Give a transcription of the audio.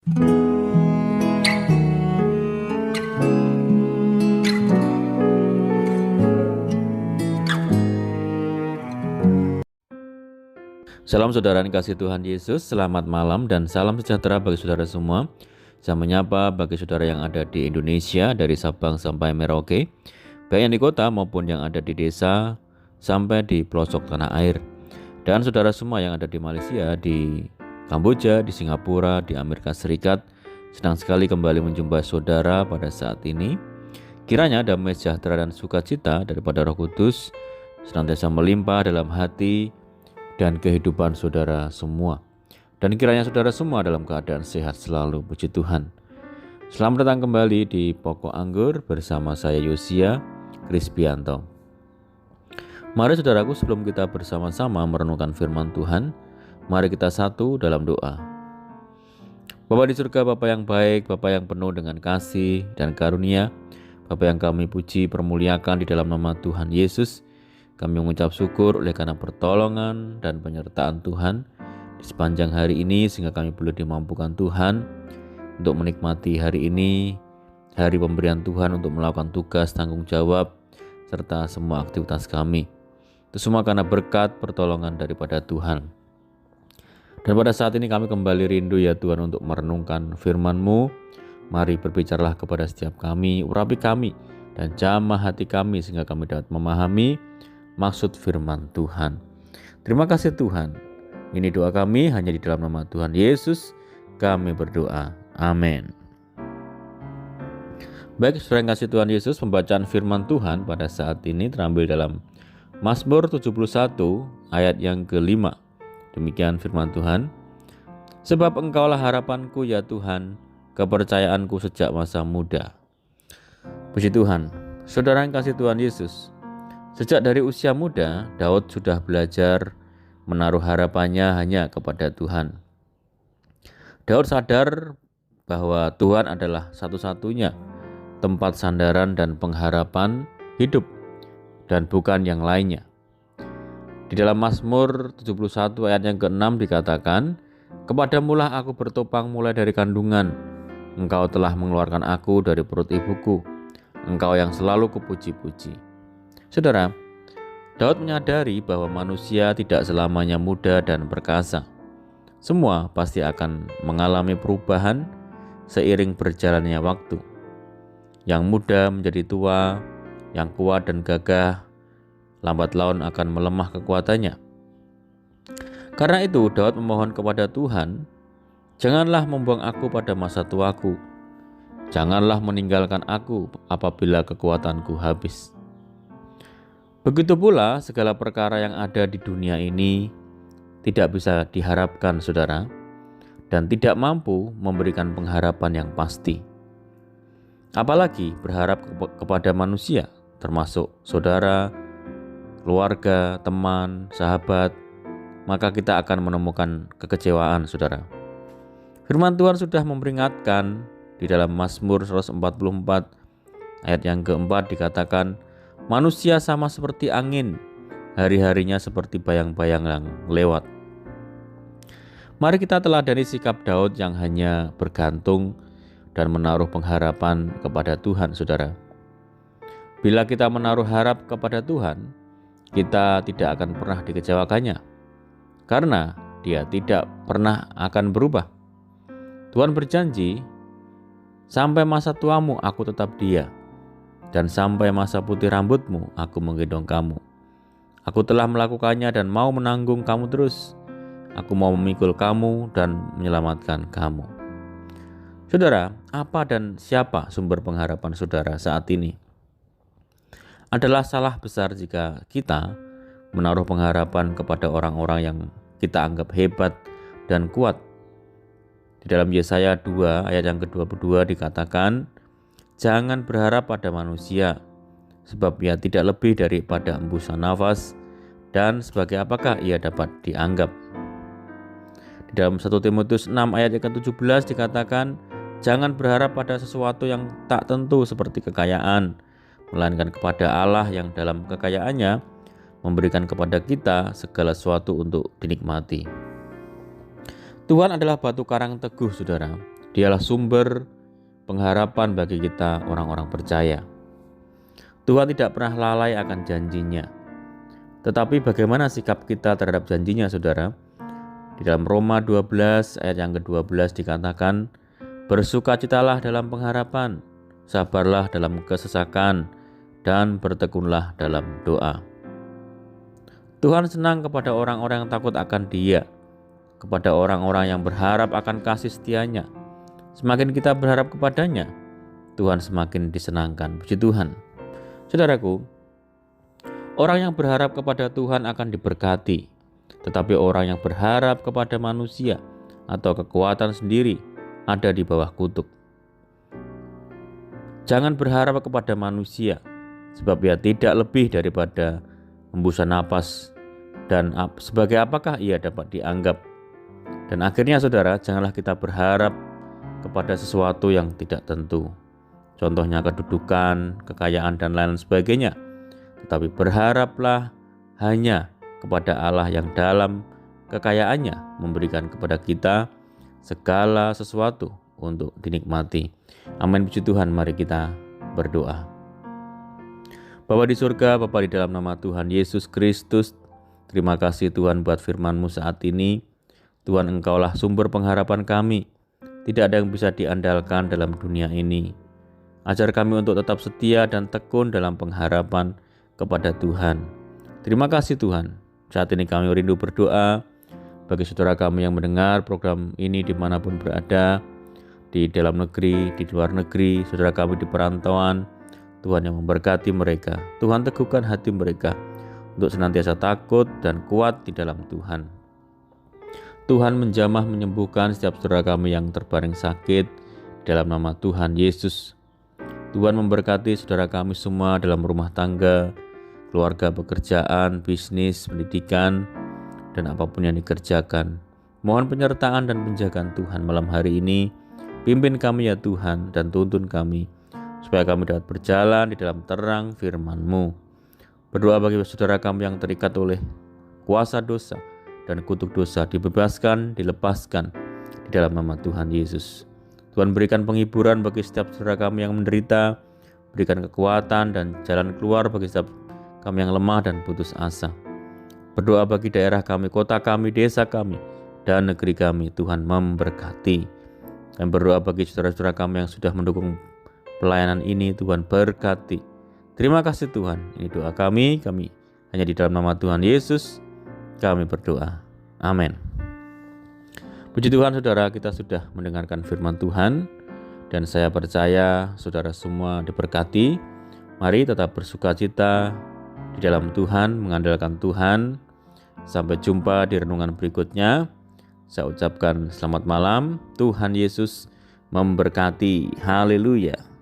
Salam saudara yang kasih Tuhan Yesus, selamat malam dan salam sejahtera bagi saudara semua. Saya menyapa bagi saudara yang ada di Indonesia dari Sabang sampai Merauke, baik yang di kota maupun yang ada di desa sampai di pelosok tanah air. Dan saudara semua yang ada di Malaysia, di Kamboja, di Singapura, di Amerika Serikat, senang sekali kembali menjumpai saudara pada saat ini. Kiranya damai sejahtera dan sukacita daripada Roh Kudus senantiasa melimpah dalam hati dan kehidupan saudara semua. Dan kiranya saudara semua dalam keadaan sehat selalu, puji Tuhan. Selamat datang kembali di Pokok Anggur bersama saya Yosia Krispianto. Mari saudaraku, sebelum kita bersama-sama merenungkan firman Tuhan, mari kita satu dalam doa. Bapa di surga, Bapa yang baik, Bapa yang penuh dengan kasih dan karunia, Bapa yang kami puji permuliakan di dalam nama Tuhan Yesus. Kami mengucap syukur oleh karena pertolongan dan penyertaan Tuhan di sepanjang hari ini, sehingga kami boleh dimampukan Tuhan untuk menikmati hari ini, hari pemberian Tuhan untuk melakukan tugas, tanggung jawab, serta semua aktivitas kami. Itu semua karena berkat pertolongan daripada Tuhan. Dan pada saat ini kami kembali rindu ya Tuhan untuk merenungkan firman-Mu. Mari berbicaralah kepada setiap kami, urapi kami, dan jamah hati kami sehingga kami dapat memahami maksud firman Tuhan. Terima kasih Tuhan. Ini doa kami hanya di dalam nama Tuhan Yesus kami berdoa. Amin. Baik, saudara yang kasih Tuhan Yesus, pembacaan firman Tuhan pada saat ini terambil dalam Mazmur 71 ayat yang ke-5. Demikian firman Tuhan. Sebab Engkaulah harapanku ya Tuhan, kepercayaanku sejak masa muda. Puji Tuhan. Saudara yang kasih Tuhan Yesus, sejak dari usia muda, Daud sudah belajar menaruh harapannya hanya kepada Tuhan. Daud sadar bahwa Tuhan adalah satu-satunya tempat sandaran dan pengharapan hidup dan bukan yang lainnya. Di dalam Mazmur 71 ayat yang ke-6 dikatakan, "Kepadamulah aku bertopang mulai dari kandungan, Engkau telah mengeluarkan aku dari perut ibuku, Engkau yang selalu kupuji-puji." Saudara, Daud menyadari bahwa manusia tidak selamanya muda dan perkasa. Semua pasti akan mengalami perubahan seiring berjalannya waktu. Yang muda menjadi tua, yang kuat dan gagah, lambat laun akan melemah kekuatannya. Karena itu, Daud memohon kepada Tuhan, "Janganlah membuang aku pada masa tuaku. Janganlah meninggalkan aku apabila kekuatanku habis." Begitu pula segala perkara yang ada di dunia ini tidak bisa diharapkan saudara, dan tidak mampu memberikan pengharapan yang pasti. Apalagi berharap kepada manusia, termasuk saudara, keluarga, teman, sahabat, maka kita akan menemukan kekecewaan saudara. Firman Tuhan sudah memperingatkan di dalam Mazmur 144 ayat yang keempat dikatakan, "Manusia sama seperti angin, hari-harinya seperti bayang-bayang yang lewat." Mari kita teladani sikap Daud yang hanya bergantung dan menaruh pengharapan kepada Tuhan, saudara. Bila kita menaruh harap kepada Tuhan, kita tidak akan pernah dikecewakannya, karena Dia tidak pernah akan berubah. Tuhan berjanji, "Sampai masa tuamu aku tetap Dia, dan sampai masa putih rambutmu aku menggendong kamu. Aku telah melakukannya dan mau menanggung kamu terus. Aku mau memikul kamu dan menyelamatkan kamu." Saudara, apa dan siapa sumber pengharapan saudara saat ini? Adalah salah besar jika kita menaruh pengharapan kepada orang-orang yang kita anggap hebat dan kuat. Di dalam Yesaya 2 ayat yang ke-22 dikatakan, "Jangan berharap pada manusia, sebab ia tidak lebih daripada embusan nafas, dan sebagai apakah ia dapat dianggap." Di dalam 1 Timotius 6 ayat yang ke-17 dikatakan, "Jangan berharap pada sesuatu yang tak tentu seperti kekayaan, melainkan kepada Allah yang dalam kekayaannya memberikan kepada kita segala sesuatu untuk dinikmati." Tuhan adalah batu karang teguh, saudara. Dialah sumber pengharapan bagi kita orang-orang percaya. Tuhan tidak pernah lalai akan janjinya. Tetapi bagaimana sikap kita terhadap janjinya, saudara? Di dalam Roma 12 ayat yang ke-12 dikatakan, bersukacitalah dalam pengharapan, sabarlah dalam kesesakan, dan bertekunlah dalam doa. Tuhan senang kepada orang-orang yang takut akan Dia, kepada orang-orang yang berharap akan kasih setianya. Semakin kita berharap kepadanya, Tuhan semakin disenangkan. Puji Tuhan. Saudaraku, orang yang berharap kepada Tuhan akan diberkati, tetapi orang yang berharap kepada manusia atau kekuatan sendiri ada di bawah kutuk. Jangan berharap kepada manusia, sebab ia tidak lebih daripada hembusan napas, dan sebagai apakah ia dapat dianggap. Dan akhirnya saudara, janganlah kita berharap kepada sesuatu yang tidak tentu. Contohnya kedudukan, kekayaan, dan lain sebagainya. Tetapi berharaplah hanya kepada Allah yang dalam kekayaannya memberikan kepada kita segala sesuatu untuk dinikmati. Amin, puji Tuhan. Mari kita berdoa. Bapa di surga, Bapa di dalam nama Tuhan Yesus Kristus, terima kasih Tuhan buat firman-Mu saat ini. Tuhan, Engkaulah sumber pengharapan kami. Tidak ada yang bisa diandalkan dalam dunia ini. Ajar kami untuk tetap setia dan tekun dalam pengharapan kepada Tuhan. Terima kasih Tuhan. Saat ini kami rindu berdoa bagi saudara kami yang mendengar program ini dimanapun berada, di dalam negeri, di luar negeri, saudara kami di perantauan. Tuhan yang memberkati mereka. Tuhan teguhkan hati mereka untuk senantiasa takut dan kuat di dalam Tuhan. Tuhan menjamah menyembuhkan setiap saudara kami yang terbaring sakit dalam nama Tuhan Yesus. Tuhan memberkati saudara kami semua dalam rumah tangga, keluarga, pekerjaan, bisnis, pendidikan, dan apapun yang dikerjakan. Mohon penyertaan dan penjagaan Tuhan malam hari ini. Pimpin kami ya Tuhan dan tuntun kami, supaya kami dapat berjalan di dalam terang firman-Mu. Berdoa bagi saudara kami yang terikat oleh kuasa dosa dan kutuk dosa, dibebaskan, dilepaskan di dalam nama Tuhan Yesus. Tuhan berikan penghiburan bagi setiap saudara kami yang menderita, berikan kekuatan dan jalan keluar bagi setiap kami yang lemah dan putus asa. Berdoa bagi daerah kami, kota kami, desa kami, dan negeri kami. Tuhan memberkati. Dan berdoa bagi saudara-saudara kami yang sudah mendukung pelayanan ini. Tuhan berkati. Terima kasih Tuhan. Ini doa kami hanya di dalam nama Tuhan Yesus kami berdoa. Amin. Puji Tuhan, saudara, kita sudah mendengarkan firman Tuhan, dan saya percaya saudara semua diberkati. Mari tetap bersukacita di dalam Tuhan, mengandalkan Tuhan. Sampai jumpa di renungan berikutnya. Saya ucapkan selamat malam. Tuhan Yesus memberkati. Haleluya.